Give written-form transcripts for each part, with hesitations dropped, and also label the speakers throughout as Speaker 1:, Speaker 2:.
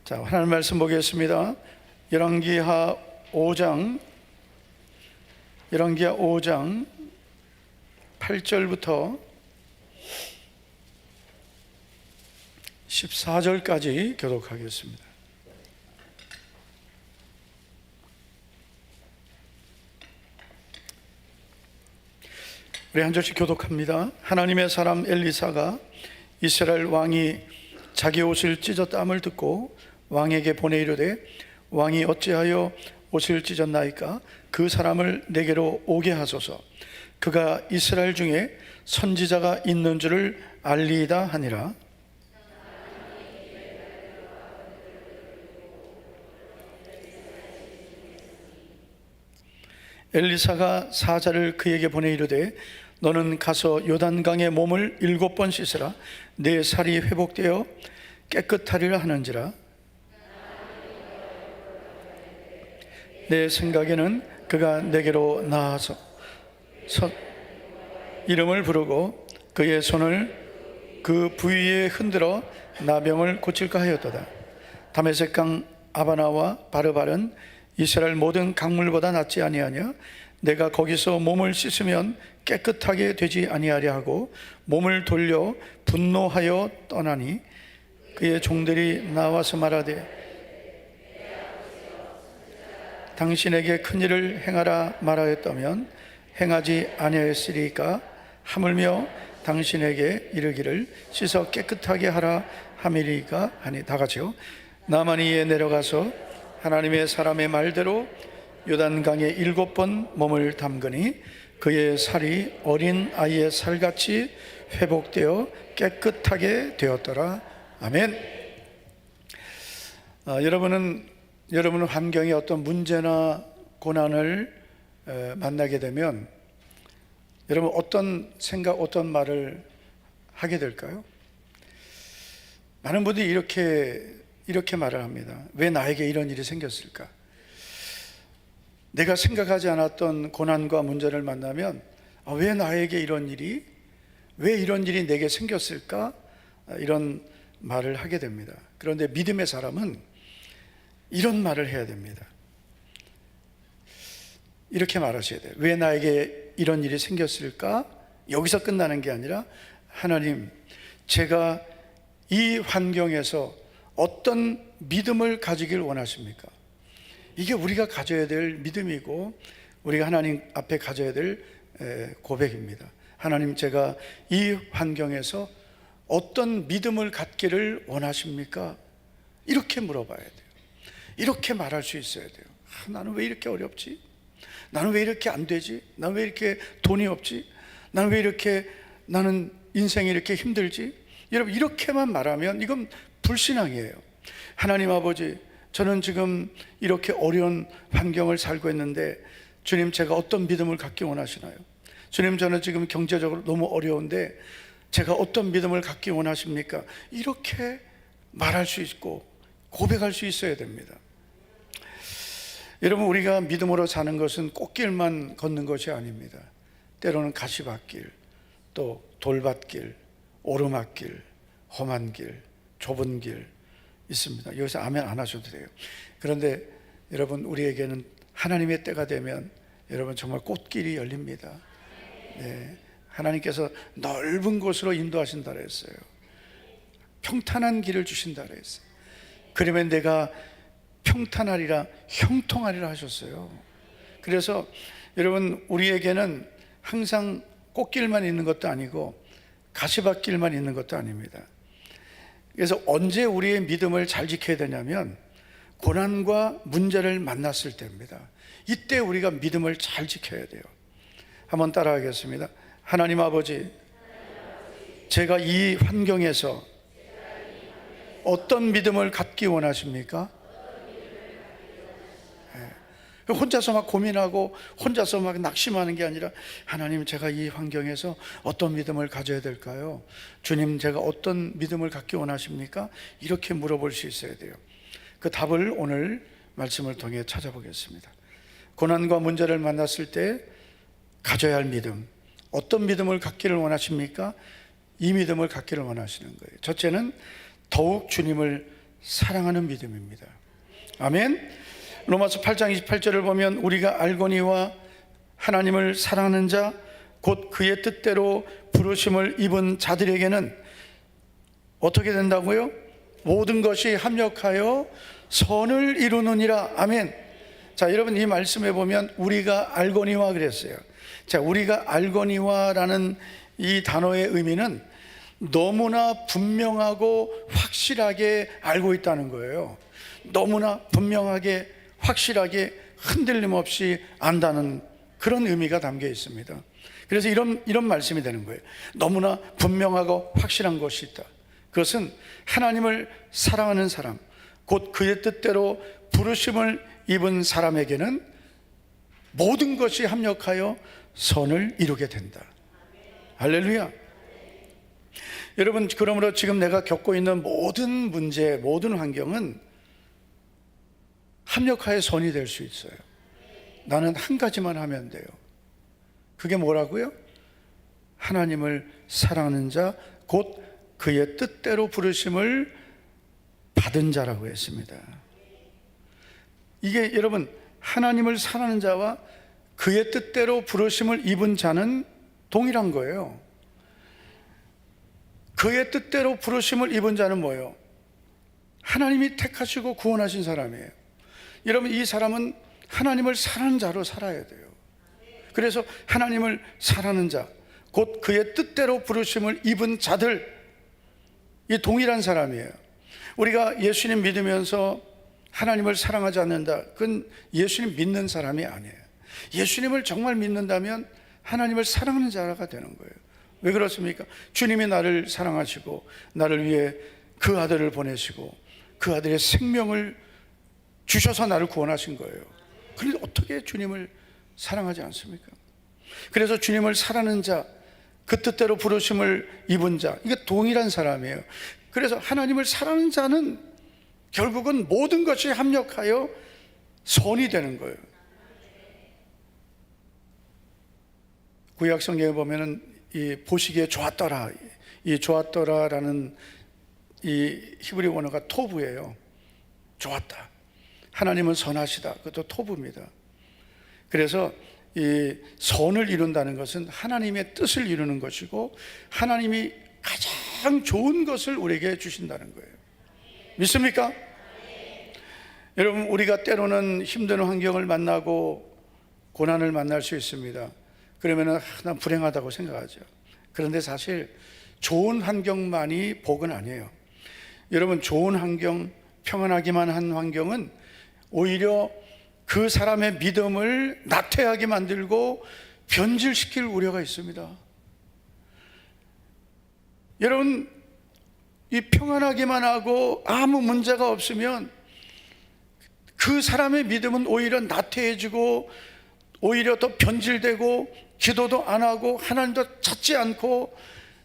Speaker 1: 자, 하나님 말씀 보겠습니다. 열왕기하 5장 8절부터 14절까지 교독하겠습니다. 우리 한 절씩 교독합니다. 하나님의 사람 엘리사가 이스라엘 왕이 자기 옷을 찢어 땀을 듣고 왕에게 보내 이르되 왕이 어찌하여 옷을 찢었나이까? 그 사람을 내게로 오게 하소서. 그가 이스라엘 중에 선지자가 있는 줄을 알리이다 하니라. 엘리사가 사자를 그에게 보내 이르되 너는 가서 요단강에 몸을 7번 씻으라. 내 살이 회복되어 깨끗하리라 하는지라. 내 생각에는 그가 내게로 나와서 이름을 부르고 그의 손을 그 부위에 흔들어 나병을 고칠까 하였도다. 다메섹강 아바나와 바르발은 이스라엘 모든 강물보다 낫지 아니하냐? 내가 거기서 몸을 씻으면 깨끗하게 되지 아니하려 하고 몸을 돌려 분노하여 떠나니 그의 종들이 나와서 말하되 당신에게 큰일을 행하라 말하였다면 행하지 아니하였으리까? 하물며 당신에게 이르기를 씻어 깨끗하게 하라 함이리까? 하니 다 같이요. 나만이 이에 내려가서 하나님의 사람의 말대로 요단강에 7번 몸을 담그니 그의 살이 어린 아이의 살같이 회복되어 깨끗하게 되었더라. 아멘. 여러분은 환경에 어떤 문제나 고난을 만나게 되면 여러분 어떤 생각, 어떤 말을 하게 될까요? 많은 분들이 이렇게 말을 합니다. 왜 나에게 이런 일이 생겼을까? 내가 생각하지 않았던 고난과 문제를 만나면 왜 나에게 왜 이런 일이 내게 생겼을까? 이런 말을 하게 됩니다. 그런데 믿음의 사람은 이런 말을 해야 됩니다. 이렇게 말하셔야 돼요. 왜 나에게 이런 일이 생겼을까? 여기서 끝나는 게 아니라 하나님, 제가 이 환경에서 어떤 믿음을 가지길 원하십니까? 이게 우리가 가져야 될 믿음이고 우리가 하나님 앞에 가져야 될 고백입니다. 하나님, 제가 이 환경에서 어떤 믿음을 갖기를 원하십니까? 이렇게 물어봐야 돼요. 이렇게 말할 수 있어야 돼요. 나는 왜 이렇게 어렵지? 나는 왜 이렇게 안 되지? 나는 왜 이렇게 돈이 없지? 나는 왜 나는 인생이 이렇게 힘들지? 여러분, 이렇게만 말하면 이건 불신앙이에요. 하나님 아버지, 저는 지금 이렇게 어려운 환경을 살고 있는데 주님, 제가 어떤 믿음을 갖기 원하시나요? 주님, 저는 지금 경제적으로 너무 어려운데 제가 어떤 믿음을 갖기 원하십니까? 이렇게 말할 수 있고 고백할 수 있어야 됩니다. 여러분, 우리가 믿음으로 사는 것은 꽃길만 걷는 것이 아닙니다. 때로는 가시밭길, 또 돌밭길, 오르막길, 험한 길, 좁은 길 있습니다. 여기서 아멘 안 하셔도 돼요. 그런데 여러분, 우리에게는 하나님의 때가 되면 여러분 정말 꽃길이 열립니다. 네, 하나님께서 넓은 곳으로 인도하신다 그랬어요. 평탄한 길을 주신다 그랬어요. 그러면 내가 평탄하리라, 형통하리라 하셨어요. 그래서 여러분, 우리에게는 항상 꽃길만 있는 것도 아니고 가시밭길만 있는 것도 아닙니다. 그래서 언제 우리의 믿음을 잘 지켜야 되냐면 고난과 문제를 만났을 때입니다. 이때 우리가 믿음을 잘 지켜야 돼요. 한번 따라하겠습니다. 하나님 아버지, 제가 이 환경에서 어떤 믿음을 갖기 원하십니까? 혼자서 막 고민하고 혼자서 막 낙심하는 게 아니라 하나님, 제가 이 환경에서 어떤 믿음을 가져야 될까요? 주님, 제가 어떤 믿음을 갖기 원하십니까? 이렇게 물어볼 수 있어야 돼요. 그 답을 오늘 말씀을 통해 찾아보겠습니다. 고난과 문제를 만났을 때 가져야 할 믿음, 어떤 믿음을 갖기를 원하십니까? 이 믿음을 갖기를 원하시는 거예요. 첫째는 더욱 주님을 사랑하는 믿음입니다. 아멘. 로마서 8장 28절을 보면 우리가 알거니와 하나님을 사랑하는 자 곧 그의 뜻대로 부르심을 입은 자들에게는 어떻게 된다고요? 모든 것이 합력하여 선을 이루느니라. 아멘. 자, 여러분, 이 말씀에 보면 우리가 알거니와 그랬어요. 자, 우리가 알거니와라는 이 단어의 의미는 너무나 분명하고 확실하게 알고 있다는 거예요. 너무나 분명하게 확실하게 흔들림 없이 안다는 그런 의미가 담겨 있습니다. 그래서 이런 말씀이 되는 거예요. 너무나 분명하고 확실한 것이 있다. 그것은 하나님을 사랑하는 사람, 곧 그의 뜻대로 부르심을 입은 사람에게는 모든 것이 합력하여 선을 이루게 된다. 할렐루야. 여러분, 그러므로 지금 내가 겪고 있는 모든 문제, 모든 환경은 합력하여 선이 될 수 있어요. 나는 한 가지만 하면 돼요. 그게 뭐라고요? 하나님을 사랑하는 자, 곧 그의 뜻대로 부르심을 받은 자라고 했습니다. 이게 여러분, 하나님을 사랑하는 자와 그의 뜻대로 부르심을 입은 자는 동일한 거예요. 그의 뜻대로 부르심을 입은 자는 뭐예요? 하나님이 택하시고 구원하신 사람이에요. 여러분, 이 사람은 하나님을 사랑하는 자로 살아야 돼요. 그래서 하나님을 사랑하는 자, 곧 그의 뜻대로 부르심을 입은 자들, 이 동일한 사람이에요. 우리가 예수님 믿으면서 하나님을 사랑하지 않는다, 그건 예수님 믿는 사람이 아니에요. 예수님을 정말 믿는다면 하나님을 사랑하는 자가 되는 거예요. 왜 그렇습니까? 주님이 나를 사랑하시고 나를 위해 그 아들을 보내시고 그 아들의 생명을 주셔서 나를 구원하신 거예요. 그런데 어떻게 주님을 사랑하지 않습니까? 그래서 주님을 사랑하는 자, 그 뜻대로 부르심을 입은 자, 이게 동일한 사람이에요. 그래서 하나님을 사랑하는 자는 결국은 모든 것이 합력하여 선이 되는 거예요. 구약 성경에 보면은 이 보시기에 좋았더라, 이 좋았더라라는 이 히브리 원어가 토부예요. 좋았다. 하나님은 선하시다. 그것도 토부입니다. 그래서 이 선을 이룬다는 것은 하나님의 뜻을 이루는 것이고 하나님이 가장 좋은 것을 우리에게 주신다는 거예요. 믿습니까? 여러분, 우리가 때로는 힘든 환경을 만나고 고난을 만날 수 있습니다. 그러면 난 불행하다고 생각하죠. 그런데 사실 좋은 환경만이 복은 아니에요. 여러분, 좋은 환경, 평안하기만 한 환경은 오히려 그 사람의 믿음을 나태하게 만들고 변질시킬 우려가 있습니다. 여러분, 이 평안하기만 하고 아무 문제가 없으면 그 사람의 믿음은 오히려 나태해지고 오히려 더 변질되고 기도도 안 하고 하나님도 찾지 않고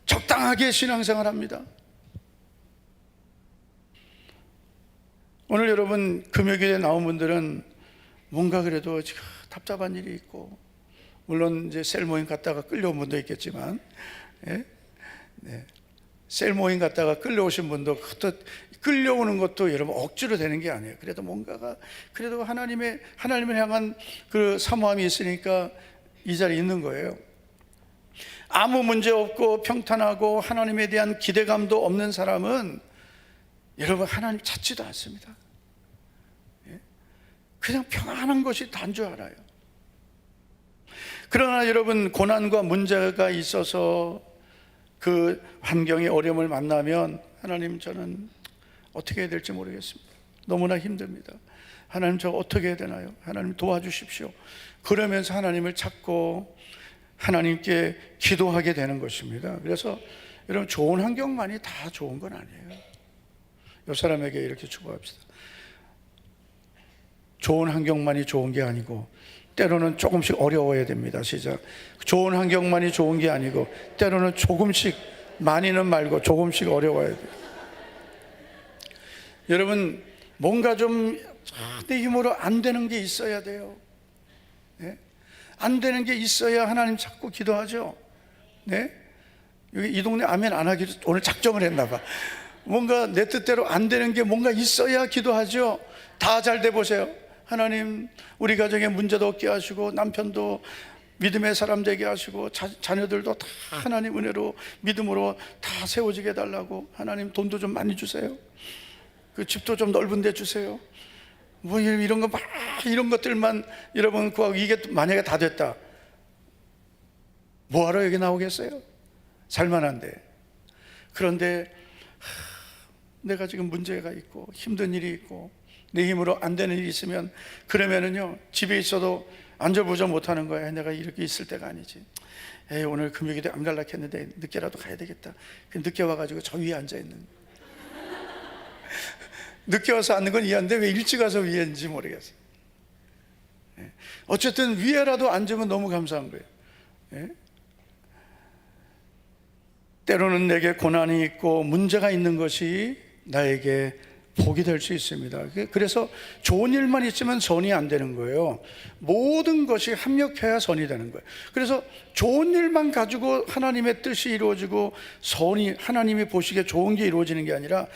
Speaker 1: 적당하게 신앙생활 합니다. 오늘 여러분 금요일에 나온 분들은 뭔가 그래도 답답한 일이 있고, 물론 이제 셀 모임 갔다가 끌려온 분도 있겠지만, 예? 네. 셀 모임 갔다가 끌려오신 분도 그것도 끌려오는 것도 여러분 억지로 되는 게 아니에요. 그래도 뭔가가 그래도 하나님을 향한 그 사모함이 있으니까 이 자리에 있는 거예요. 아무 문제 없고 평탄하고 하나님에 대한 기대감도 없는 사람은 여러분 하나님 찾지도 않습니다. 그냥 평안한 것이 다인 줄 알아요. 그러나 여러분, 고난과 문제가 있어서 그 환경의 어려움을 만나면 하나님, 저는 어떻게 해야 될지 모르겠습니다. 너무나 힘듭니다. 하나님, 저 어떻게 해야 되나요? 하나님 도와주십시오. 그러면서 하나님을 찾고 하나님께 기도하게 되는 것입니다. 그래서 여러분, 좋은 환경만이 다 좋은 건 아니에요. 이 사람에게 이렇게 축복합시다. 좋은 환경만이 좋은 게 아니고 때로는 조금씩 어려워야 됩니다. 시작. 좋은 환경만이 좋은 게 아니고 때로는 조금씩, 많이는 말고 조금씩 어려워야 돼요. 여러분, 뭔가 좀 내 힘으로 안 되는 게 있어야 돼요. 네? 안 되는 게 있어야 하나님 찾고 기도하죠. 네? 이 동네 아멘 안 하기로 오늘 작정을 했나 봐. 뭔가 내 뜻대로 안 되는 게 뭔가 있어야 기도하죠. 다 잘 돼 보세요. 하나님, 우리 가정에 문제도 없게 하시고, 남편도 믿음의 사람 되게 하시고, 자녀들도 다 하나님 은혜로 믿음으로 다 세워지게 해달라고. 하나님, 돈도 좀 많이 주세요. 그 집도 좀 넓은 데 주세요. 뭐 이런 거 막 이런 것들만 여러분 구하고, 이게 만약에 다 됐다, 뭐하러 여기 나오겠어요? 살만한데. 그런데 내가 지금 문제가 있고 힘든 일이 있고 내 힘으로 안 되는 일이 있으면, 그러면은요, 집에 있어도 앉아보자 못하는 거야. 내가 이렇게 있을 때가 아니지. 오늘 금요일에 안 갈라 했는데 늦게라도 가야 되겠다. 늦게 와가지고 저 위에 앉아있는. 늦게 와서 앉는 건 이해한데 왜 일찍 와서 위에인지 모르겠어요. 어쨌든 위에라도 앉으면 너무 감사한 거예요. 때로는 내게 고난이 있고 문제가 있는 것이 나에게 복이 될 수 있습니다. 그래서 좋은 일만 있으면 선이 안 되는 거예요. 모든 것이 합력해야 선이 되는 거예요. 그래서 좋은 일만 가지고 하나님의 뜻이 이루어지고, 선이 하나님이 보시기에 좋은 게 이루어지는 게 아니라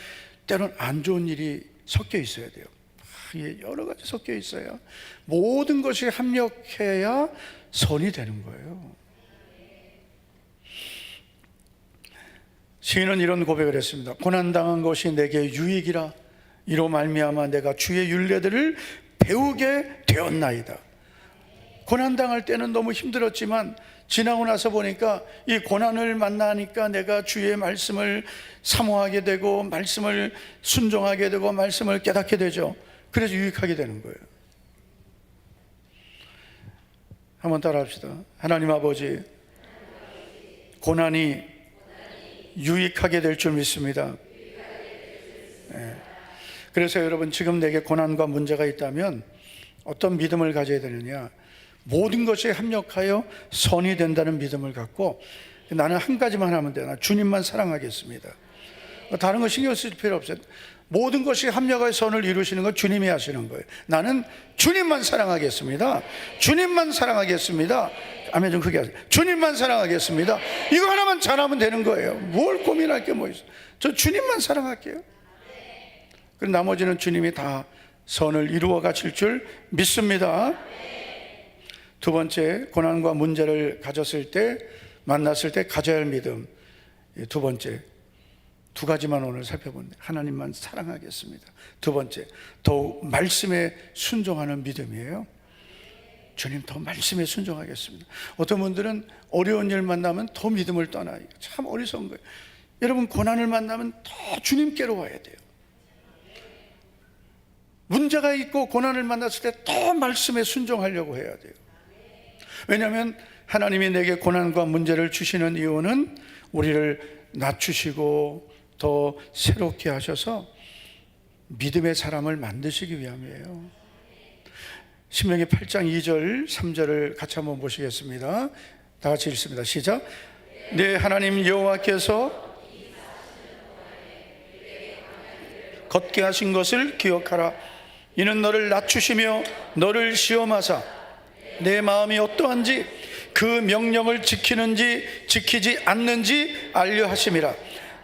Speaker 1: 때로는 안 좋은 일이 섞여 있어야 돼요. 여러 가지 섞여 있어야, 모든 것이 합력해야 선이 되는 거예요. 시인은 이런 고백을 했습니다. 고난당한 것이 내게 유익이라, 이로 말미암아 내가 주의 율례들을 배우게 되었나이다. 고난당할 때는 너무 힘들었지만 지나고 나서 보니까, 이 고난을 만나니까 내가 주의 말씀을 사모하게 되고, 말씀을 순종하게 되고, 말씀을 깨닫게 되죠. 그래서 유익하게 되는 거예요. 한번 따라 합시다. 하나님 아버지, 고난이 유익하게 될 줄 믿습니다. 그래서 여러분, 지금 내게 고난과 문제가 있다면 어떤 믿음을 가져야 되느냐? 모든 것이 합력하여 선이 된다는 믿음을 갖고, 나는 한 가지만 하면 돼요. 나 주님만 사랑하겠습니다. 다른 거 신경 쓸 필요 없어요. 모든 것이 합력하여 선을 이루시는 건 주님이 하시는 거예요. 나는 주님만 사랑하겠습니다. 주님만 사랑하겠습니다. 아멘 좀 크게 하세요. 주님만 사랑하겠습니다. 이거 하나만 잘하면 되는 거예요. 뭘 고민할 게 뭐 있어요. 저 주님만 사랑할게요. 그리고 나머지는 주님이 다 선을 이루어 가실 줄 믿습니다. 두 번째, 고난과 문제를 가졌을 때, 만났을 때 가져야 할 믿음. 두 번째, 두 가지만 오늘 살펴보는데, 하나님만 사랑하겠습니다. 두 번째, 더욱 말씀에 순종하는 믿음이에요. 주님, 더 말씀에 순종하겠습니다. 어떤 분들은 어려운 일 만나면 더 믿음을 떠나요. 참 어리석은 거예요. 여러분, 고난을 만나면 더 주님께로 와야 돼요. 문제가 있고 고난을 만났을 때 더 말씀에 순종하려고 해야 돼요. 왜냐하면 하나님이 내게 고난과 문제를 주시는 이유는 우리를 낮추시고 더 새롭게 하셔서 믿음의 사람을 만드시기 위함이에요. 신명기 8장 2절 3절을 같이 한번 보시겠습니다. 다 같이 읽습니다. 시작. 네 하나님 여호와께서 걷게 하신 것을 기억하라. 이는 너를 낮추시며 너를 시험하사 내 마음이 어떠한지 그 명령을 지키는지 지키지 않는지 알려 하심이라.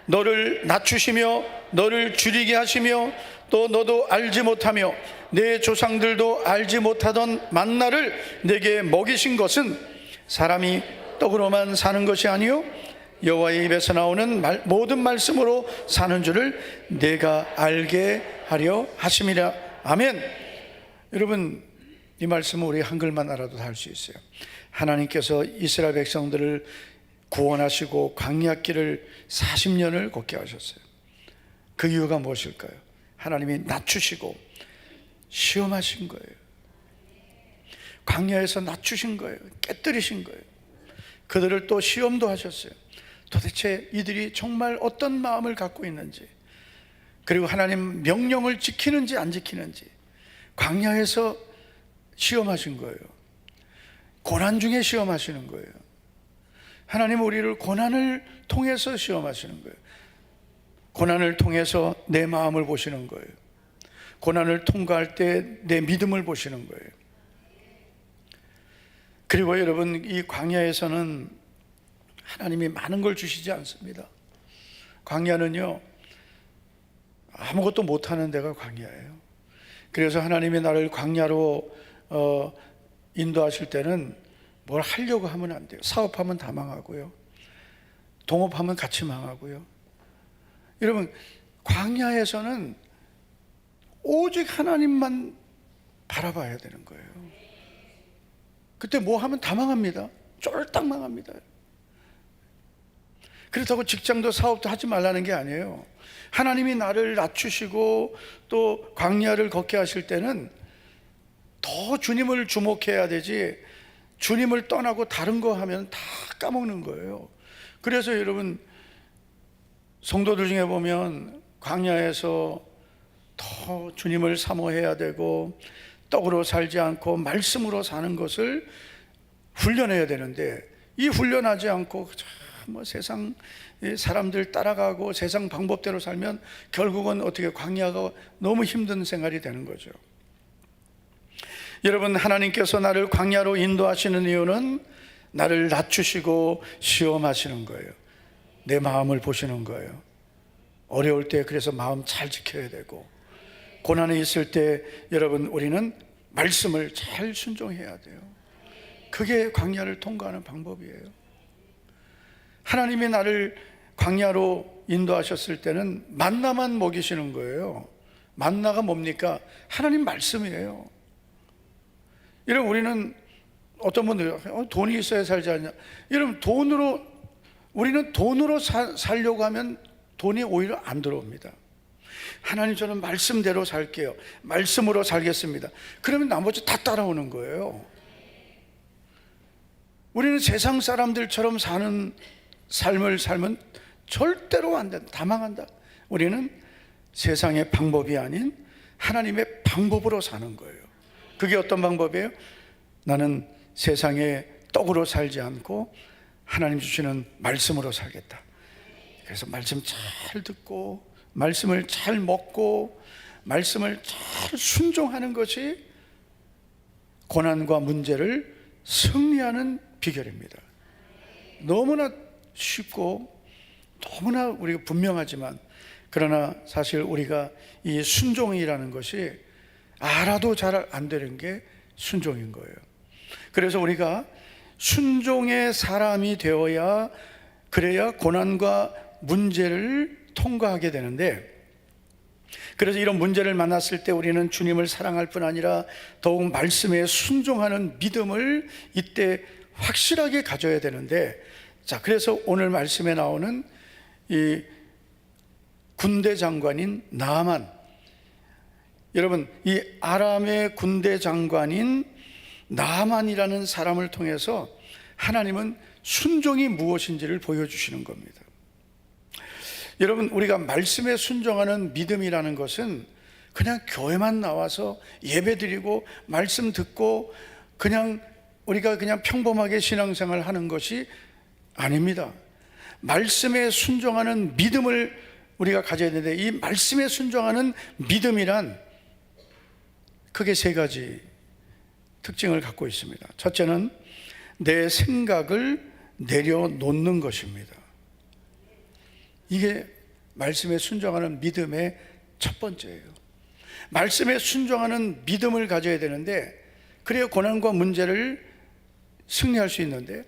Speaker 1: 너를 낮추시며 너를 줄이게 하시며 또 너도 알지 못하며 내 조상들도 알지 못하던 만나를 내게 먹이신 것은 사람이 떡으로만 사는 것이 아니요 여호와의 입에서 나오는 모든 말씀으로 사는 줄을 내가 알게 하려 하심이라. 아멘. 여러분, 이 말씀은 우리 한글만 알아도 다 할 수 있어요. 하나님께서 이스라엘 백성들을 구원하시고 광야길을 40년을 걷게 하셨어요. 그 이유가 무엇일까요? 하나님이 낮추시고 시험하신 거예요. 광야에서 낮추신 거예요. 깨뜨리신 거예요. 그들을 또 시험도 하셨어요. 도대체 이들이 정말 어떤 마음을 갖고 있는지, 그리고 하나님 명령을 지키는지 안 지키는지 광야에서 시험하신 거예요. 고난 중에 시험하시는 거예요. 하나님 우리를 고난을 통해서 시험하시는 거예요. 고난을 통해서 내 마음을 보시는 거예요. 고난을 통과할 때 내 믿음을 보시는 거예요. 그리고 여러분, 이 광야에서는 하나님이 많은 걸 주시지 않습니다. 광야는요, 아무것도 못하는 데가 광야예요. 그래서 하나님이 나를 광야로 인도하실 때는 뭘 하려고 하면 안 돼요. 사업하면 다 망하고요, 동업하면 같이 망하고요. 여러분, 광야에서는 오직 하나님만 바라봐야 되는 거예요. 그때 뭐 하면 다 망합니다. 쫄딱 망합니다. 그렇다고 직장도 사업도 하지 말라는 게 아니에요. 하나님이 나를 낮추시고 또 광야를 걷게 하실 때는 더 주님을 주목해야 되지, 주님을 떠나고 다른 거 하면 다 까먹는 거예요. 그래서 여러분, 성도들 중에 보면 광야에서 더 주님을 사모해야 되고 떡으로 살지 않고 말씀으로 사는 것을 훈련해야 되는데, 이 훈련하지 않고 뭐 세상 사람들 따라가고 세상 방법대로 살면 결국은 어떻게 광야가 너무 힘든 생활이 되는 거죠. 여러분, 하나님께서 나를 광야로 인도하시는 이유는 나를 낮추시고 시험하시는 거예요. 내 마음을 보시는 거예요. 어려울 때 그래서 마음 잘 지켜야 되고, 고난이 있을 때 여러분, 우리는 말씀을 잘 순종해야 돼요. 그게 광야를 통과하는 방법이에요. 하나님이 나를 광야로 인도하셨을 때는 만나만 먹이시는 거예요. 만나가 뭡니까? 하나님 말씀이에요. 여러분, 우리는 어떤 분들이 돈이 있어야 살지 않냐. 여러분, 우리는 돈으로 살려고 하면 돈이 오히려 안 들어옵니다. 하나님, 저는 말씀대로 살게요. 말씀으로 살겠습니다. 그러면 나머지 다 따라오는 거예요. 우리는 세상 사람들처럼 사는 삶을 살면 절대로 안 된다. 다 망한다. 우리는 세상의 방법이 아닌 하나님의 방법으로 사는 거예요. 그게 어떤 방법이에요? 나는 세상의 떡으로 살지 않고 하나님 주시는 말씀으로 살겠다. 그래서 말씀 잘 듣고 말씀을 잘 먹고 말씀을 잘 순종하는 것이 고난과 문제를 승리하는 비결입니다. 너무나 쉽고 너무나 우리가 분명하지만, 그러나 사실 우리가 이 순종이라는 것이 알아도 잘 안 되는 게 순종인 거예요. 그래서 우리가 순종의 사람이 되어야, 그래야 고난과 문제를 통과하게 되는데, 그래서 이런 문제를 만났을 때 우리는 주님을 사랑할 뿐 아니라 더욱 말씀에 순종하는 믿음을 이때 확실하게 가져야 되는데, 자, 그래서 오늘 말씀에 나오는 이 군대 장관인 나아만, 여러분, 이 아람의 군대 장관인 나아만이라는 사람을 통해서 하나님은 순종이 무엇인지를 보여주시는 겁니다. 여러분, 우리가 말씀에 순종하는 믿음이라는 것은 그냥 교회만 나와서 예배 드리고 말씀 듣고 그냥 우리가 그냥 평범하게 신앙생활 하는 것이 아닙니다. 말씀에 순종하는 믿음을 우리가 가져야 되는데, 이 말씀에 순종하는 믿음이란 크게 세 가지 특징을 갖고 있습니다. 첫째는 내 생각을 내려놓는 것입니다. 이게 말씀에 순종하는 믿음의 첫 번째예요. 말씀에 순종하는 믿음을 가져야 되는데, 그래야 고난과 문제를 승리할 수 있는데,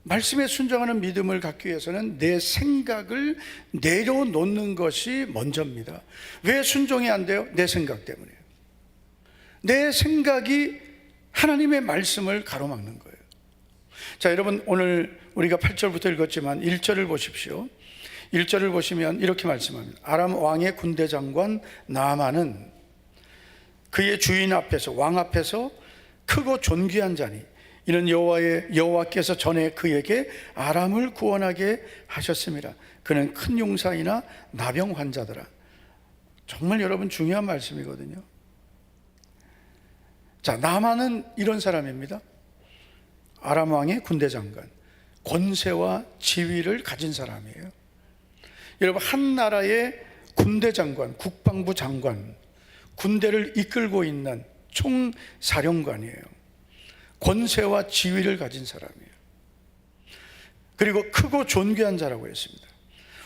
Speaker 1: 말씀에 순종하는 믿음을 갖기 위해서는 내 생각을 내려놓는 것이 먼저입니다. 왜 순종이 안 돼요? 내 생각 때문에요. 내 생각이 하나님의 말씀을 가로막는 거예요. 자, 여러분, 오늘 우리가 8절부터 읽었지만 1절을 보십시오. 1절을 보시면 이렇게 말씀합니다. 아람 왕의 군대 장관 나아만은 그의 주인 앞에서, 왕 앞에서 크고 존귀한 자니 이는 여호와께서 전에 그에게 아람을 구원하게 하셨습니다. 그는 큰 용사이나 나병 환자더라. 정말 여러분 중요한 말씀이거든요. 자, 나아만은 이런 사람입니다. 아람 왕의 군대 장관, 권세와 지위를 가진 사람이에요. 여러분, 한 나라의 군대 장관, 국방부 장관, 군대를 이끌고 있는 총사령관이에요. 권세와 지위를 가진 사람이에요. 그리고 크고 존귀한 자라고 했습니다.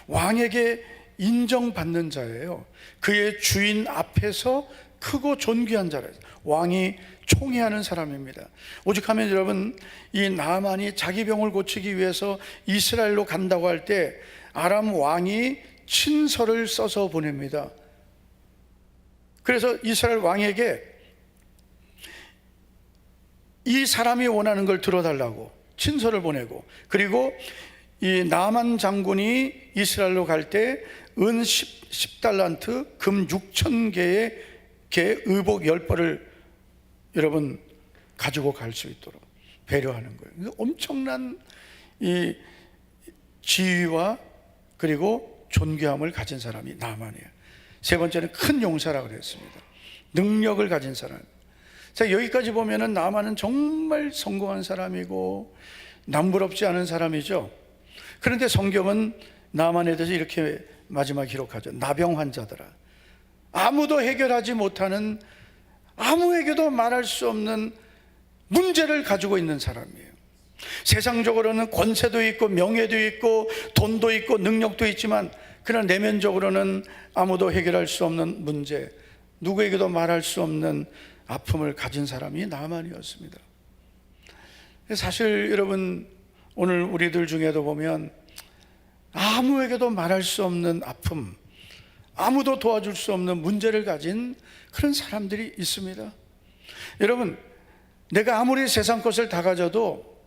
Speaker 1: 왕에게 인정받는 자예요. 그의 주인 앞에서 크고 존귀한 자라. 왕이 총애하는 사람입니다. 오죽하면 여러분, 이 나만이 자기 병을 고치기 위해서 이스라엘로 간다고 할 때 아람 왕이 친서를 써서 보냅니다. 그래서 이스라엘 왕에게 이 사람이 원하는 걸 들어달라고 친서를 보내고, 그리고 이 나만 장군이 이스라엘로 갈 때 은 10달란트, 금 6,000개의 의복 10벌을 여러분 가지고 갈 수 있도록 배려하는 거예요. 엄청난 이 지위와 그리고 존귀함을 가진 사람이 나만이에요. 세 번째는 큰 용사라고 그랬습니다. 능력을 가진 사람. 자, 여기까지 보면은 나만은 정말 성공한 사람이고 남부럽지 않은 사람이죠. 그런데 성경은 나만에 대해서 이렇게 마지막 기록하죠. 나병 환자들아, 아무도 해결하지 못하는, 아무에게도 말할 수 없는 문제를 가지고 있는 사람이에요. 세상적으로는 권세도 있고 명예도 있고 돈도 있고 능력도 있지만, 그러나 내면적으로는 아무도 해결할 수 없는 문제, 누구에게도 말할 수 없는 아픔을 가진 사람이 나만이었습니다. 사실 여러분, 오늘 우리들 중에도 보면 아무에게도 말할 수 없는 아픔, 아무도 도와줄 수 없는 문제를 가진 그런 사람들이 있습니다. 여러분, 내가 아무리 세상 것을 다 가져도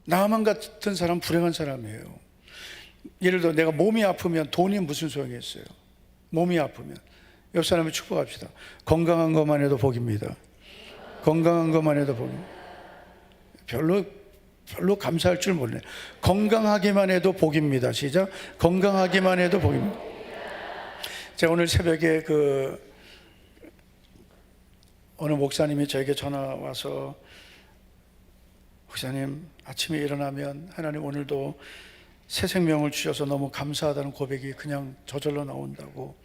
Speaker 1: 나만 같은 사람 불행한 사람이에요. 예를 들어 내가 몸이 아프면 돈이 무슨 소용이 있어요? 몸이 아프면 옆 사람을 축복합시다. 건강한 것만 해도 복입니다. 건강한 것만 해도 복입니다. 별로 감사할 줄 모르네. 건강하기만 해도 복입니다. 시작. 건강하기만 해도 복입니다. 제가 오늘 새벽에 어느 목사님이 저에게 전화 와서, 목사님, 아침에 일어나면 하나님 오늘도 새 생명을 주셔서 너무 감사하다는 고백이 그냥 저절로 나온다고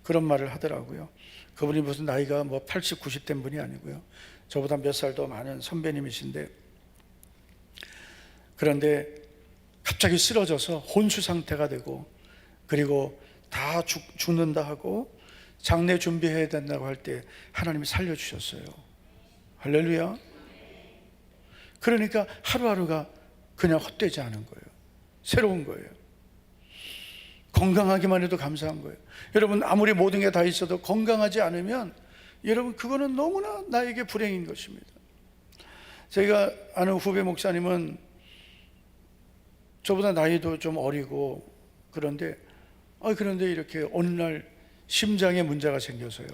Speaker 1: 그런 말을 하더라고요. 그분이 무슨 나이가 80, 90 된 분이 아니고요. 저보다 몇 살 더 많은 선배님이신데, 그런데 갑자기 쓰러져서 혼수 상태가 되고, 그리고 다 죽는다 하고 장례 준비해야 된다고 할 때 하나님이 살려주셨어요. 할렐루야. 그러니까 하루하루가 그냥 헛되지 않은 거예요. 새로운 거예요. 건강하기만 해도 감사한 거예요. 여러분, 아무리 모든 게 다 있어도 건강하지 않으면 여러분, 그거는 너무나 나에게 불행인 것입니다. 제가 아는 후배 목사님은 저보다 나이도 좀 어리고 그런데 이렇게 어느 날 심장에 문제가 생겨서요.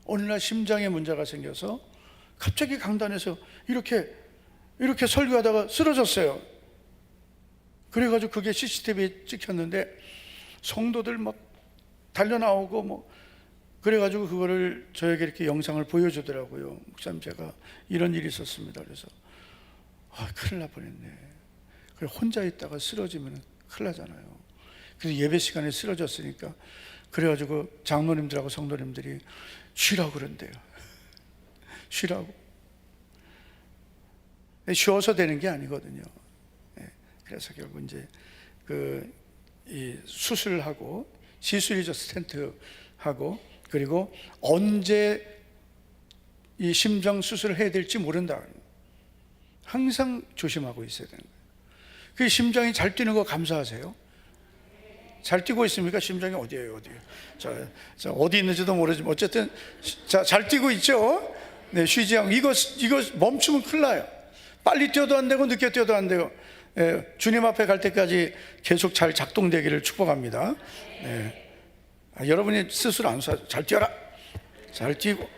Speaker 1: 어느 날 심장에 문제가 생겨서 갑자기 강단에서 이렇게 설교하다가 쓰러졌어요. 그래가지고 그게 CCTV에 찍혔는데 성도들 막 달려나오고 그래가지고 그거를 저에게 이렇게 영상을 보여주더라고요. 목사님, 제가 이런 일이 있었습니다. 그래서 큰일 날 뻔했네. 그래, 혼자 있다가 쓰러지면 큰일 나잖아요. 그래서 예배 시간에 쓰러졌으니까, 그래가지고 장로님들하고 성도님들이 쉬라고 그런대요. 쉬라고. 쉬어서 되는 게 아니거든요. 그래서 결국 이제 이 수술을 하고, 시술이죠, 스텐트 하고, 그리고 언제 이 심장 수술을 해야 될지 모른다. 항상 조심하고 있어야 되는 거예요. 그 심장이 잘 뛰는 거 감사하세요? 잘 뛰고 있습니까? 심장이 어디예요? 자, 어디 있는지도 모르지만 어쨌든 잘 뛰고 있죠? 네, 쉬지 않고. 이거 멈추면 큰일 나요. 빨리 뛰어도 안 되고 늦게 뛰어도 안 되고. 주님 앞에 갈 때까지 계속 잘 작동되기를 축복합니다. 여러분이 스스로 안 쏴. 잘 뛰어라. 잘 뛰고.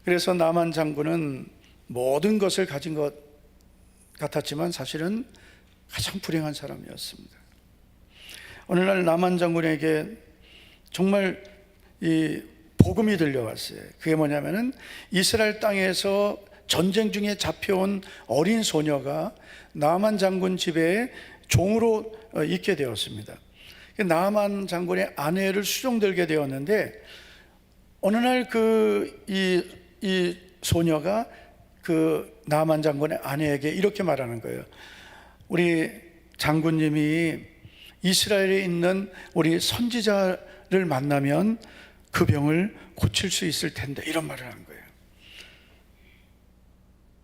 Speaker 1: 그래서 나만 장군은 모든 것을 가진 것 같았지만 사실은 가장 불행한 사람이었습니다. 어느 날 나만 장군에게 정말 이 복음이 들려왔어요. 그게 뭐냐면은 이스라엘 땅에서 전쟁 중에 잡혀온 어린 소녀가 나만 장군 집에 종으로 있게 되었습니다. 나만 장군의 아내를 수종들게 되었는데, 어느 날 이 소녀가 그 나만 장군의 아내에게 이렇게 말하는 거예요. 우리 장군님이 이스라엘에 있는 우리 선지자를 만나면 그 병을 고칠 수 있을 텐데, 이런 말을 한 거예요.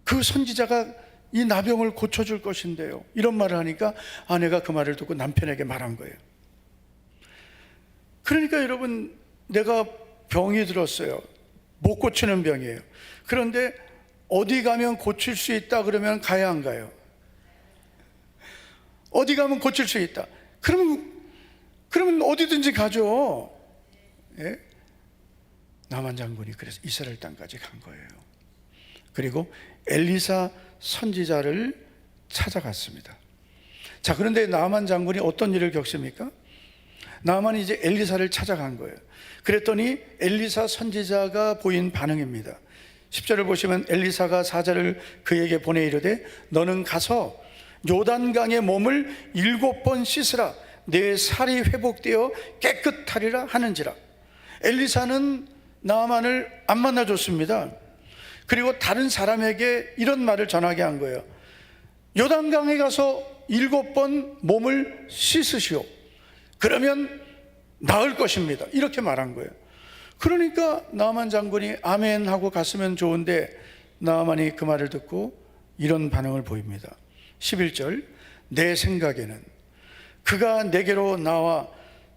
Speaker 1: 그 선지자가 이 나병을 고쳐줄 것인데요, 이런 말을 하니까 아내가 그 말을 듣고 남편에게 말한 거예요. 그러니까 여러분, 내가 병이 들었어요. 못 고치는 병이에요. 그런데 어디 가면 고칠 수 있다 그러면 가야 안 가요? 어디 가면 고칠 수 있다, 그러면 어디든지 가죠. 예? 나만 장군이 그래서 이스라엘 땅까지 간 거예요. 그리고 엘리사 선지자를 찾아갔습니다. 자, 그런데 나만 장군이 어떤 일을 겪습니까? 나만이 이제 엘리사를 찾아간 거예요. 그랬더니 엘리사 선지자가 보인 반응입니다. 10절을 보시면 엘리사가 사자를 그에게 보내 이르되 너는 가서 요단강의 몸을 7번 씻으라. 내 살이 회복되어 깨끗하리라 하는지라. 엘리사는 나만을 안 만나줬습니다. 그리고 다른 사람에게 이런 말을 전하게 한 거예요. 요단강에 가서 7번 몸을 씻으시오. 그러면 나을 것입니다. 이렇게 말한 거예요. 그러니까 나만 장군이 아멘 하고 갔으면 좋은데 나만이 그 말을 듣고 이런 반응을 보입니다. 11절, 내 생각에는 그가 내게로 나와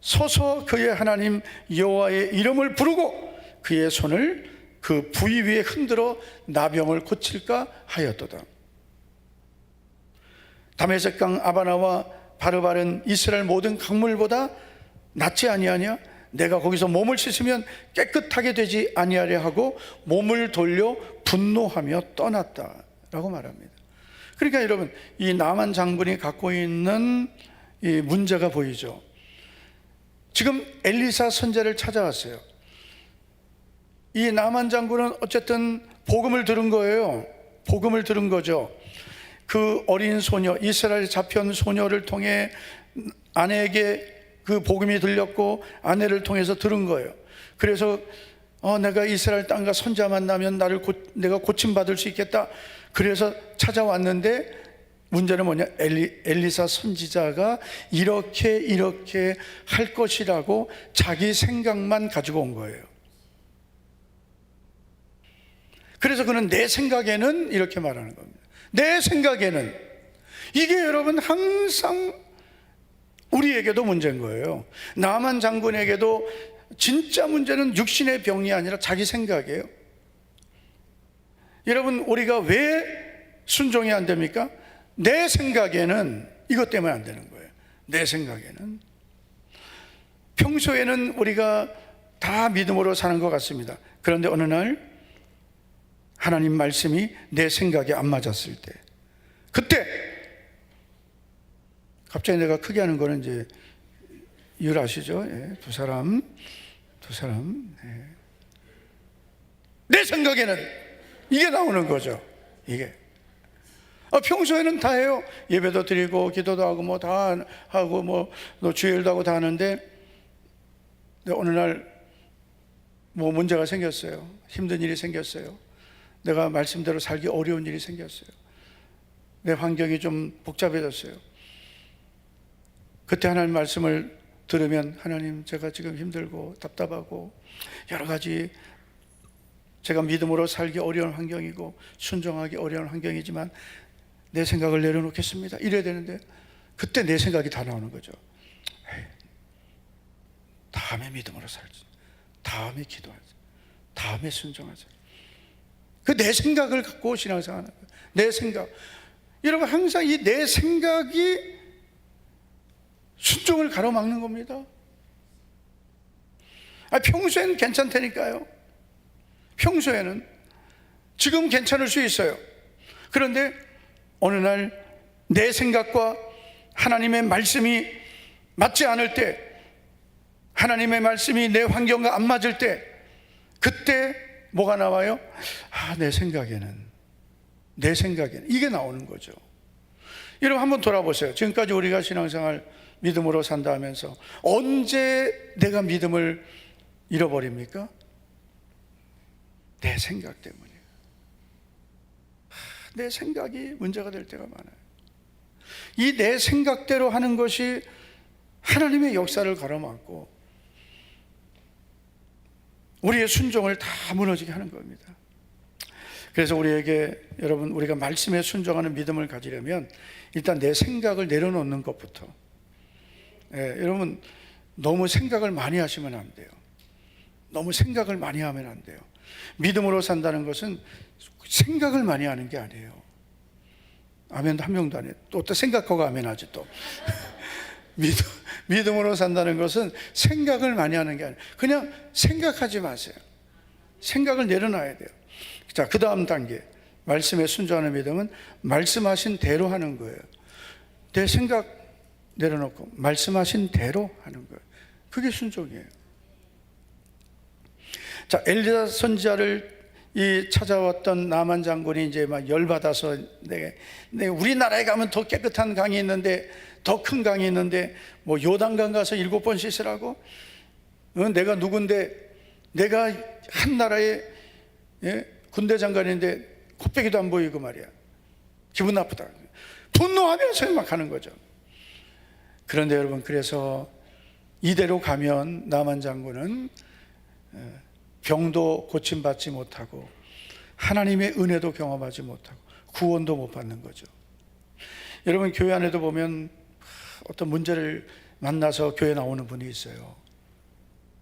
Speaker 1: 서서 그의 하나님 여호와의 이름을 부르고 그의 손을 그 부위 위에 흔들어 나병을 고칠까 하였도다. 다메섹강 아바나와 바르발은 이스라엘 모든 강물보다 낫지 아니하냐? 내가 거기서 몸을 씻으면 깨끗하게 되지 아니하려 하고 몸을 돌려 분노하며 떠났다라고 말합니다. 그러니까 여러분, 이 나만 장군이 갖고 있는 이 문제가 보이죠. 지금 엘리사 선지자를 찾아왔어요. 이 나만 장군은 어쨌든 복음을 들은 거예요. 복음을 들은 거죠. 그 어린 소녀, 이스라엘에 잡혀온 소녀를 통해 아내에게 그 복음이 들렸고 아내를 통해서 들은 거예요. 그래서 내가 이스라엘 땅과 선지자 만나면 내가 고침받을 수 있겠다. 그래서 찾아왔는데 문제는 뭐냐? 엘리사 선지자가 이렇게 할 것이라고 자기 생각만 가지고 온 거예요. 그래서 그는 내 생각에는 이렇게 말하는 겁니다. 내 생각에는. 이게 여러분 항상 우리에게도 문제인 거예요. 나만 장군에게도 진짜 문제는 육신의 병이 아니라 자기 생각이에요. 여러분, 우리가 왜 순종이 안 됩니까? 내 생각에는 이것 때문에 안 되는 거예요. 내 생각에는. 평소에는 우리가 다 믿음으로 사는 것 같습니다. 그런데 어느 날 하나님 말씀이 내 생각에 안 맞았을 때, 그때 갑자기 내가 크게 하는 거는 이제 이유를 아시죠? 예, 두 사람. 예. 내 생각에는 이게 나오는 거죠. 이게 평소에는 다 해요. 예배도 드리고 기도도 하고 뭐 다 하고 뭐 주일도 하고 다 하는데 어느 날 뭐 문제가 생겼어요. 힘든 일이 생겼어요. 내가 말씀대로 살기 어려운 일이 생겼어요. 내 환경이 좀 복잡해졌어요. 그때 하나님 말씀을 들으면, 하나님, 제가 지금 힘들고 답답하고 여러 가지 제가 믿음으로 살기 어려운 환경이고 순종하기 어려운 환경이지만 내 생각을 내려놓겠습니다. 이래야 되는데 그때 내 생각이 다 나오는 거죠. 에이, 다음에 믿음으로 살지, 다음에 기도하지, 다음에 순종하지. 그 내 생각을 갖고 신앙생활하는 거예요. 내 생각. 여러분, 항상 이 내 생각이 순종을 가로막는 겁니다. 평소에는 괜찮다니까요. 평소에는 지금 괜찮을 수 있어요. 그런데 어느 날 내 생각과 하나님의 말씀이 맞지 않을 때, 하나님의 말씀이 내 환경과 안 맞을 때, 그때 뭐가 나와요? 내 생각에는 이게 나오는 거죠. 여러분, 한번 돌아보세요. 지금까지 우리가 신앙생활 믿음으로 산다 하면서 언제 내가 믿음을 잃어버립니까? 내 생각 때문이에요. 내 생각이 문제가 될 때가 많아요. 이 내 생각대로 하는 것이 하나님의 역사를 가로막고 우리의 순종을 다 무너지게 하는 겁니다. 그래서 우리에게, 여러분, 우리가 말씀에 순종하는 믿음을 가지려면 일단 내 생각을 내려놓는 것부터, 여러분, 너무 생각을 많이 하시면 안 돼요. 너무 생각을 많이 하면 안 돼요. 믿음으로 산다는 것은 생각을 많이 하는 게 아니에요. 아멘 한 명도 안 해요. 또 생각하고 아멘 하지 또. 믿음으로 산다는 것은 생각을 많이 하는 게 아니에요. 그냥 생각하지 마세요. 생각을 내려놔야 돼요. 자, 그 다음 단계, 말씀에 순종하는 믿음은 말씀하신 대로 하는 거예요. 내 생각 내려놓고 말씀하신 대로 하는 거예요. 그게 순종이에요. 자, 엘리사 선지자를 찾아왔던 나만 장군이 이제 막 열받아서 내 우리나라에 가면 더 깨끗한 강이 있는데, 더 큰 강이 있는데 뭐 요단강 가서 7번 씻으라고? 내가 누군데, 내가 한 나라의 군대 장관인데 코빼기도 안 보이고 말이야. 기분 나쁘다. 분노하면서 막 하는 거죠. 그런데 여러분, 그래서 이대로 가면 나만 장군은 병도 고침받지 못하고 하나님의 은혜도 경험하지 못하고 구원도 못 받는 거죠. 여러분, 교회 안에도 보면 어떤 문제를 만나서 교회 나오는 분이 있어요.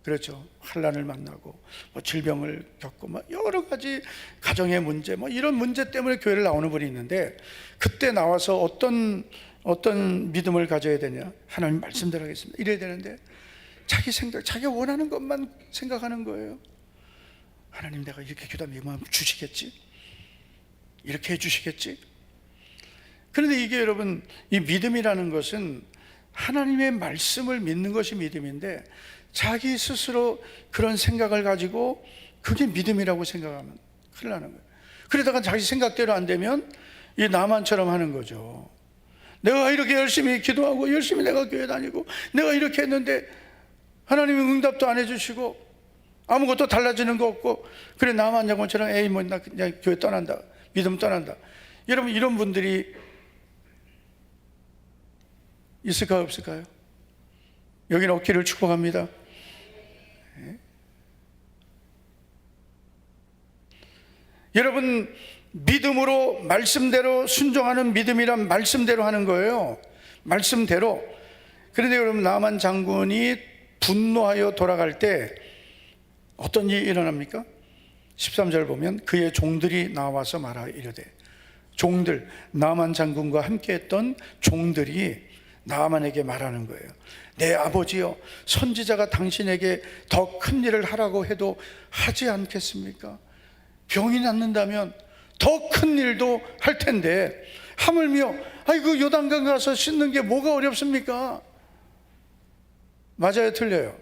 Speaker 1: 그렇죠. 환난을 만나고 뭐 질병을 겪고 뭐 여러 가지 가정의 문제, 뭐 이런 문제 때문에 교회를 나오는 분이 있는데, 그때 나와서 어떤 믿음을 가져야 되냐? 하나님 말씀대로 하겠습니다 이래야 되는데, 자기 생각, 자기가 원하는 것만 생각하는 거예요. 하나님, 내가 이렇게 기도하면 이만 주시겠지? 이렇게 해주시겠지? 그런데 이게 여러분, 이 믿음이라는 것은 하나님의 말씀을 믿는 것이 믿음인데, 자기 스스로 그런 생각을 가지고 그게 믿음이라고 생각하면 큰일 나는 거예요. 그러다가 자기 생각대로 안 되면 이 나만처럼 하는 거죠. 내가 이렇게 열심히 기도하고 열심히 내가 교회 다니고 내가 이렇게 했는데 하나님이 응답도 안 해주시고 아무것도 달라지는 거 없고, 그래 나만 장군처럼 에이 뭐 나 그냥 교회 떠난다, 믿음 떠난다. 여러분, 이런 분들이 있을까요, 없을까요? 여기는 없기를 축복합니다. 여러분, 믿음으로 말씀대로 순종하는 믿음이란 말씀대로 하는 거예요. 말씀대로. 그런데 여러분, 나만 장군이 분노하여 돌아갈 때 어떤 일이 일어납니까? 13절 보면 그의 종들이 나와서 말하 이르되, 종들, 나만 장군과 함께 했던 종들이 나만에게 말하는 거예요. 내 아버지여, 선지자가 당신에게 더 큰 일을 하라고 해도 하지 않겠습니까? 병이 낫는다면 더 큰 일도 할 텐데 하물며 아이고 요단강 가서 씻는 게 뭐가 어렵습니까? 맞아요, 틀려요?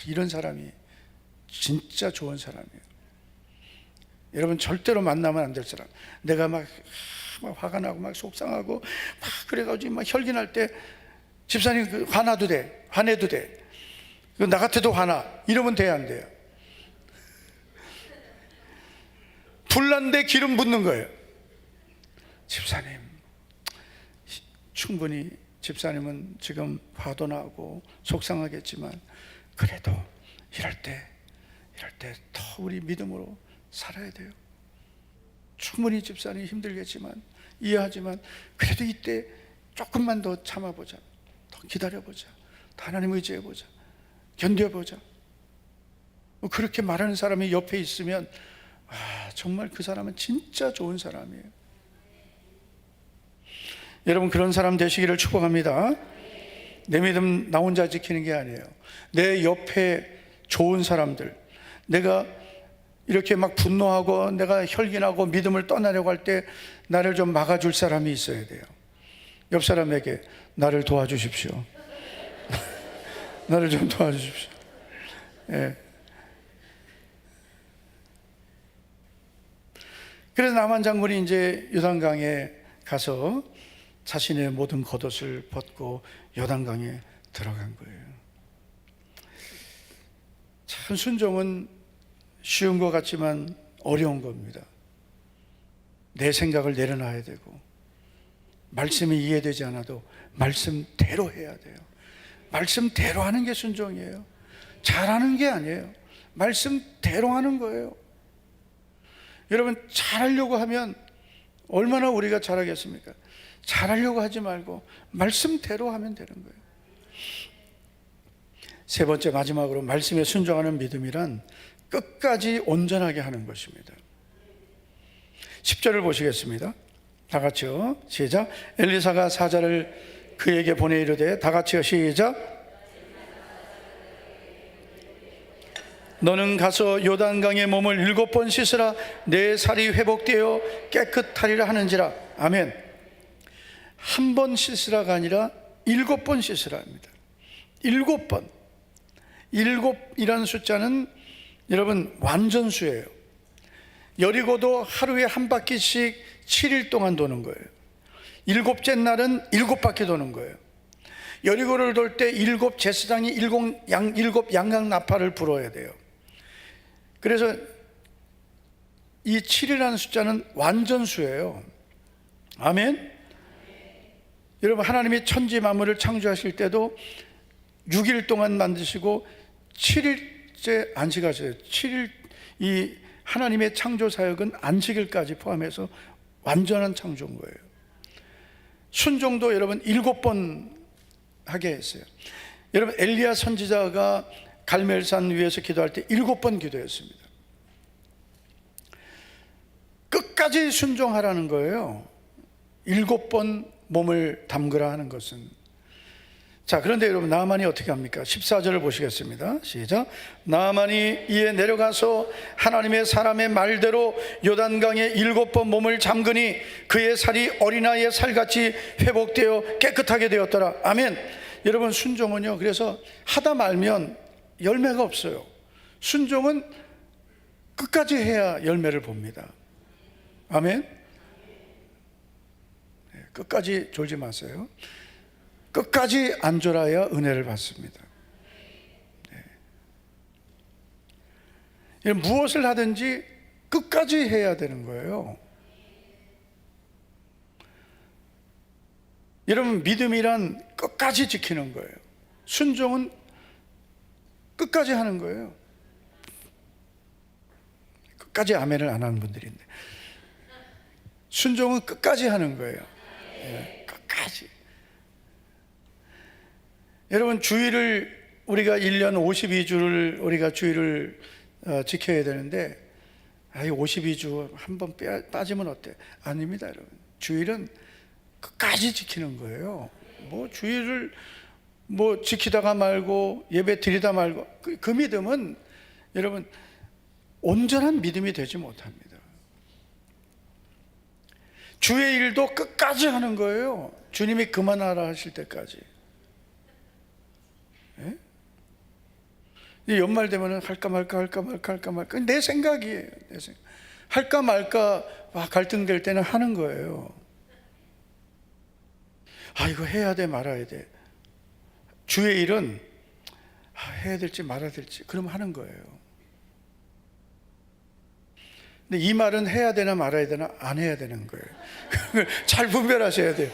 Speaker 1: 이런 사람이 진짜 좋은 사람이에요. 여러분, 절대로 만나면 안 될 사람. 내가 막 화가 나고 막 속상하고 막 그래가지고 막 혈기날 때 집사님 화나도 돼, 화내도 돼, 나 같아도 화나, 이러면 돼야 안 돼요? 불난데 기름 붓는 거예요. 집사님, 충분히 집사님은 지금 화도 나고 속상하겠지만 그래도 이럴 때 더 우리 믿음으로 살아야 돼요. 충분히 집사님 힘들겠지만 이해하지만 그래도 이때 조금만 더 참아보자, 더 기다려보자, 하나님 의지해보자, 견뎌보자. 그렇게 말하는 사람이 옆에 있으면 정말 그 사람은 진짜 좋은 사람이에요. 여러분, 그런 사람 되시기를 축복합니다. 내 믿음 나 혼자 지키는 게 아니에요. 내 옆에 좋은 사람들, 내가 이렇게 막 분노하고 내가 혈기나고 믿음을 떠나려고 할 때 나를 좀 막아줄 사람이 있어야 돼요. 옆 사람에게 나를 도와주십시오. 나를 좀 도와주십시오. 예. 그래서 나만 장군이 이제 요단강에 가서 자신의 모든 겉옷을 벗고 요단강에 들어간 거예요. 참 순종은 쉬운 것 같지만 어려운 겁니다. 내 생각을 내려놔야 되고, 말씀이 이해되지 않아도 말씀대로 해야 돼요. 말씀대로 하는 게 순종이에요. 잘하는 게 아니에요. 말씀대로 하는 거예요. 여러분, 잘하려고 하면 얼마나 우리가 잘하겠습니까? 잘하려고 하지 말고 말씀대로 하면 되는 거예요. 세 번째, 마지막으로 말씀에 순종하는 믿음이란 끝까지 온전하게 하는 것입니다. 10절을 보시겠습니다. 다 같이요. 시작. 엘리사가 사자를 그에게 보내 이르되, 다 같이요. 시작. 너는 가서 요단강에 몸을 7번 씻으라. 내 살이 회복되어 깨끗하리라 하는지라. 아멘. 한 번 씻으라가 아니라 7번 씻으라 합니다. 7번. 7이라는 숫자는 여러분 완전수예요. 여리고도 하루에 한 바퀴씩 7일 동안 도는 거예요. 7째 날은 7바퀴 도는 거예요. 여리고를 돌 때 7 제사장이 7 양각 나팔을 불어야 돼요. 그래서 이 7이라는 숫자는 완전수예요. 아멘. 여러분, 하나님이 천지 만물을 창조하실 때도 6일 동안 만드시고 7일째 안식하셔요. 7일, 이 하나님의 창조 사역은 안식일까지 포함해서 완전한 창조인 거예요. 순종도 여러분 7번 하게 했어요. 여러분, 엘리야 선지자가 갈멜산 위에서 기도할 때 7번 기도했습니다. 끝까지 순종하라는 거예요. 7번 몸을 담그라 하는 것은. 자, 그런데 여러분, 나아만이 어떻게 합니까? 14절을 보시겠습니다. 시작. 나아만이 이에 내려가서 하나님의 사람의 말대로 요단강에 7번 몸을 잠그니 그의 살이 어린아이의 살같이 회복되어 깨끗하게 되었더라. 아멘. 여러분, 순종은요, 그래서 하다 말면 열매가 없어요. 순종은 끝까지 해야 열매를 봅니다. 아멘. 네, 끝까지 졸지 마세요. 끝까지 안 졸아야 은혜를 받습니다. 네. 무엇을 하든지 끝까지 해야 되는 거예요. 여러분, 믿음이란 끝까지 지키는 거예요. 순종은 끝까지 하는 거예요. 끝까지 아멘을 안 하는 분들인데, 순종은 끝까지 하는 거예요. 네, 끝까지. 여러분, 주일을 우리가 1년 52주를 우리가 주일을 지켜야 되는데, 52주 한 번 빠지면 어때? 아닙니다, 여러분. 주일은 끝까지 지키는 거예요. 뭐 주일을 뭐 지키다가 말고 예배 드리다 말고 그 믿음은 여러분 온전한 믿음이 되지 못합니다. 주의 일도 끝까지 하는 거예요. 주님이 그만하라 하실 때까지. 예? 연말 되면 할까 말까 내 생각이에요. 내 생각. 할까 말까 갈등될 때는 하는 거예요. 이거 해야 돼 말아야 돼. 주의 일은 해야 될지 말아야 될지 그럼 하는 거예요. 근데 이 말은 해야 되나 말아야 되나 안 해야 되는 거예요. 잘 분별하셔야 돼요.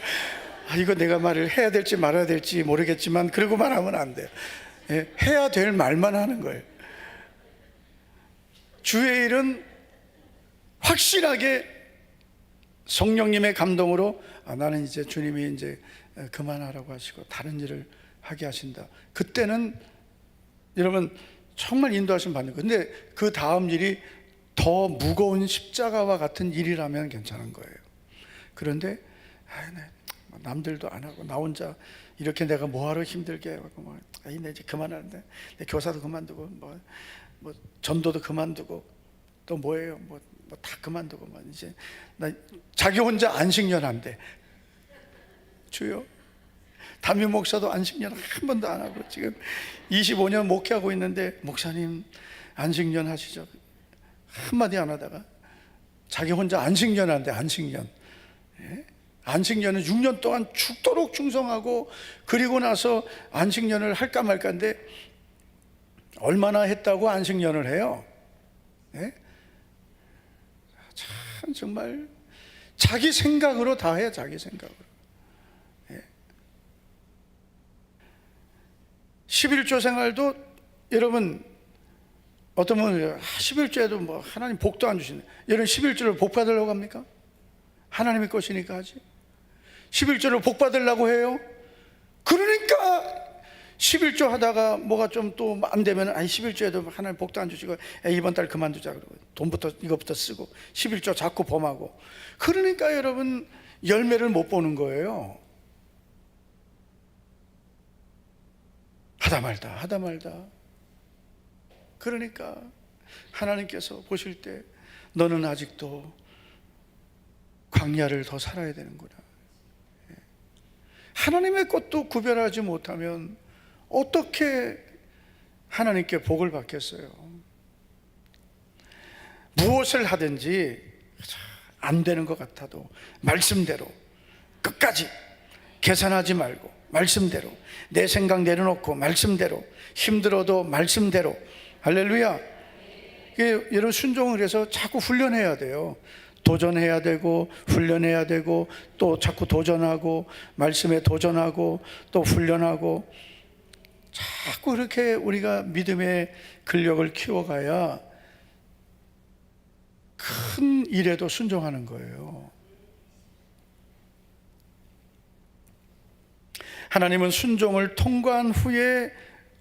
Speaker 1: 이거 내가 말을 해야 될지 말아야 될지 모르겠지만 그러고 말하면 안 돼요. 예, 해야 될 말만 하는 거예요. 주의 일은 확실하게 성령님의 감동으로 나는 이제 주님이 이제 그만하라고 하시고 다른 일을 하게 하신다. 그때는 여러분 정말 인도하심 받는 거예요. 근데 그 다음 일이 더 무거운 십자가와 같은 일이라면 괜찮은 거예요. 그런데 남들도 안 하고 나 혼자 이렇게 내가 뭐하러 힘들게 하고 내 이제 그만하는데 내 교사도 그만두고 뭐 전도도 그만두고 또 뭐예요 뭐 다 그만두고 이제 나 자기 혼자 안식년 한대. 주요, 담임 목사도 안식년 한 번도 안 하고 지금 25년 목회하고 있는데 목사님 안식년 하시죠. 한마디 안 하다가 자기 혼자 안식년 한대. 안식년. 예? 안식년은 6년 동안 죽도록 충성하고 그리고 나서 안식년을 할까 말까인데 얼마나 했다고 안식년을 해요? 예? 참 정말 자기 생각으로 다 해, 자기 생각으로. 11조 생활도 여러분 어떤 분은 11조에도 뭐 하나님 복도 안 주시네. 여러분 11조를 복 받으려고 합니까? 하나님의 것이니까 하지. 11조를 복 받으려고 해요. 그러니까 11조 하다가 뭐가 좀 또 안 되면 11조에도 하나님 복도 안 주시고 이번 달 그만두자 그러고 돈부터 이것부터 쓰고 11조 자꾸 범하고, 그러니까 여러분 열매를 못 보는 거예요. 하다 말다. 그러니까 하나님께서 보실 때 너는 아직도 광야를 더 살아야 되는구나. 하나님의 것도 구별하지 못하면 어떻게 하나님께 복을 받겠어요? 무엇을 하든지 안 되는 것 같아도 말씀대로 끝까지 계산하지 말고 말씀대로, 내 생각 내려놓고 말씀대로, 힘들어도 말씀대로. 할렐루야. 여러분 순종을 해서 자꾸 훈련해야 돼요. 도전해야 되고 훈련해야 되고 또 자꾸 도전하고 말씀에 도전하고 또 훈련하고, 자꾸 그렇게 우리가 믿음의 근력을 키워가야 큰 일에도 순종하는 거예요. 하나님은 순종을 통과한 후에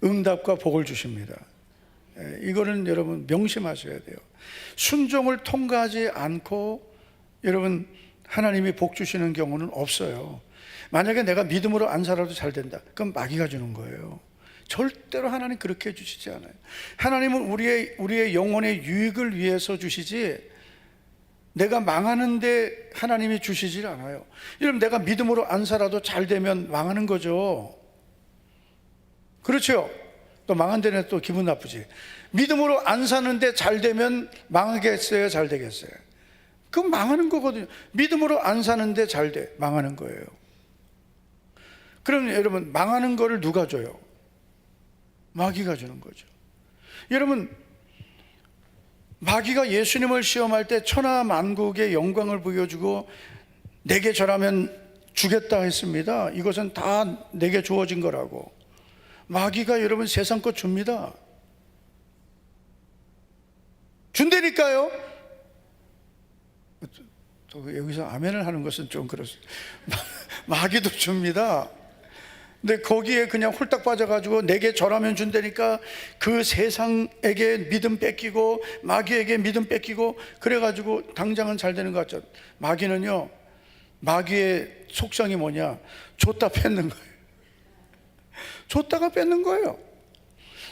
Speaker 1: 응답과 복을 주십니다. 이거는 여러분 명심하셔야 돼요. 순종을 통과하지 않고 여러분 하나님이 복 주시는 경우는 없어요. 만약에 내가 믿음으로 안 살아도 잘 된다, 그럼 마귀가 주는 거예요. 절대로 하나님 그렇게 해주시지 않아요. 하나님은 우리의 영혼의 유익을 위해서 주시지 내가 망하는데 하나님이 주시질 않아요. 여러분 내가 믿음으로 안 살아도 잘 되면 망하는 거죠. 그렇죠? 또 망한 데는 또 기분 나쁘지. 믿음으로 안 사는데 잘 되면 망하겠어요? 잘 되겠어요? 그건 망하는 거거든요. 믿음으로 안 사는데 잘 돼, 망하는 거예요. 그럼 여러분 망하는 거를 누가 줘요? 마귀가 주는 거죠. 여러분 마귀가 예수님을 시험할 때 천하 만국의 영광을 보여주고 내게 절하면 주겠다 했습니다. 이것은 다 내게 주어진 거라고. 마귀가 여러분 세상 것 줍니다. 준다니까요. 또 여기서 아멘을 하는 것은 좀 그렇습니다. 마귀도 줍니다. 근데 거기에 그냥 홀딱 빠져가지고 내게 절하면 준다니까 그 세상에게 믿음 뺏기고 마귀에게 믿음 뺏기고 그래가지고 당장은 잘 되는 것 같죠. 마귀는요, 마귀의 속성이 뭐냐, 줬다 뺏는 거예요. 줬다가 뺏는 거예요.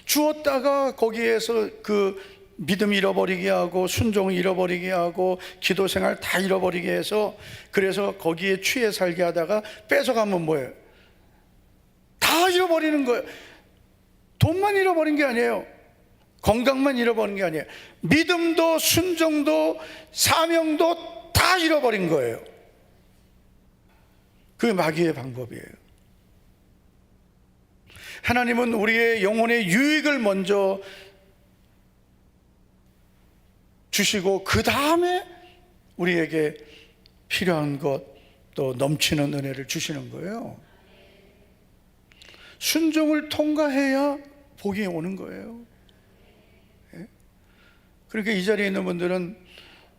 Speaker 1: 주었다가 거기에서 그 믿음 잃어버리게 하고 순종 잃어버리게 하고 기도 생활 다 잃어버리게 해서, 그래서 거기에 취해 살게 하다가 뺏어가면 뭐예요? 다 잃어버리는 거예요. 돈만 잃어버린 게 아니에요. 건강만 잃어버린 게 아니에요. 믿음도 순종도 사명도 다 잃어버린 거예요. 그게 마귀의 방법이에요. 하나님은 우리의 영혼의 유익을 먼저 주시고 그 다음에 우리에게 필요한 것, 또 넘치는 은혜를 주시는 거예요. 순종을 통과해야 복이 오는 거예요. 그러니까 이 자리에 있는 분들은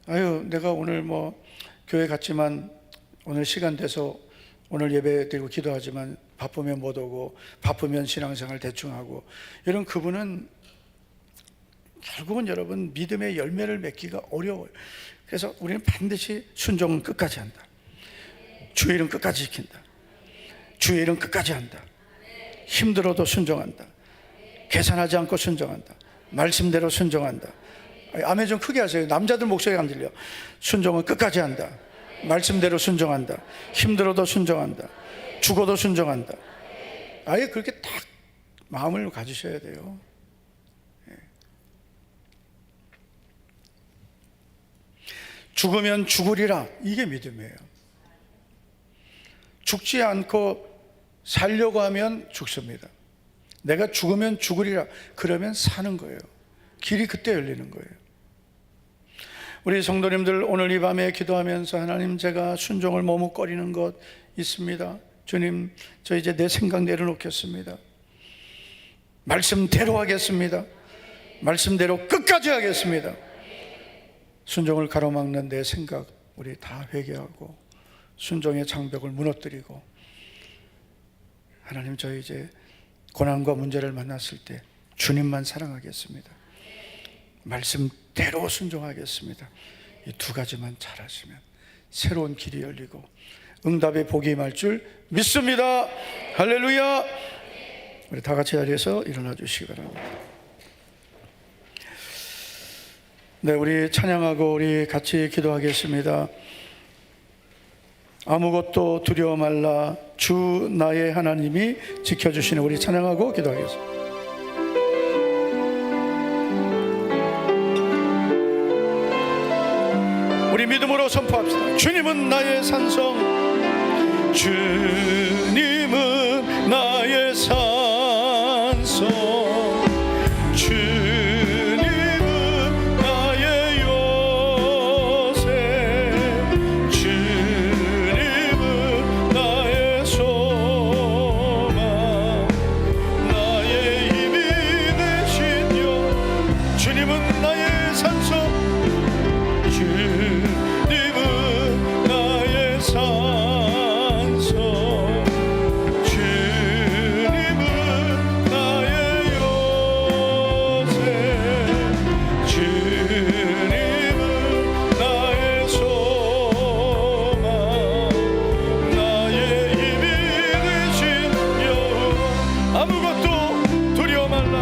Speaker 1: 아유 내가 오늘 뭐 교회 갔지만 오늘 시간 돼서 오늘 예배 드리고 기도하지만 바쁘면 못 오고 바쁘면 신앙생활 대충 하고, 이런 그분은 결국은 여러분 믿음의 열매를 맺기가 어려워요. 그래서 우리는 반드시 순종은 끝까지 한다. 주의 이름 끝까지 지킨다. 주의 이름 끝까지 한다. 힘들어도 순종한다. 계산하지 않고 순종한다. 말씀대로 순종한다. 아멘 좀 크게 하세요. 남자들 목소리가 안 들려. 순종은 끝까지 한다. 말씀대로 순종한다. 힘들어도 순종한다. 죽어도 순종한다. 아예 그렇게 딱 마음을 가지셔야 돼요. 죽으면 죽으리라, 이게 믿음이에요. 죽지 않고 살려고 하면 죽습니다. 내가 죽으면 죽으리라 그러면 사는 거예요. 길이 그때 열리는 거예요. 우리 성도님들 오늘 이 밤에 기도하면서 하나님, 제가 순종을 머뭇거리는 것 있습니다. 주님, 저 이제 내 생각 내려놓겠습니다. 말씀대로 하겠습니다. 말씀대로 끝까지 하겠습니다. 순종을 가로막는 내 생각 우리 다 회개하고 순종의 장벽을 무너뜨리고, 하나님, 저 이제 고난과 문제를 만났을 때 주님만 사랑하겠습니다. 말씀대로 순종하겠습니다. 이 두 가지만 잘하시면 새로운 길이 열리고 응답의 복이 임할 줄 믿습니다. 할렐루야. 우리 다 같이 자리에서 일어나 주시기 바랍니다. 네, 우리 찬양하고 우리 같이 기도하겠습니다. 아무것도 두려워 말라, 주 나의 하나님이 지켜주시는, 우리 찬양하고 기도하겠습니다. 우리 믿음으로 선포합시다. 주님은 나의 산성, 주님은 나의 산성, 주님은 나의 요새, 주님은 나의 소망, 나의 힘이 되시며, 주님은 나의 산성, 주님은 나의 산성, 주님은 나의 요새, 주님은 나의 소망, 나의 힘이 되신 여호와. 아무것도 두려워 말라,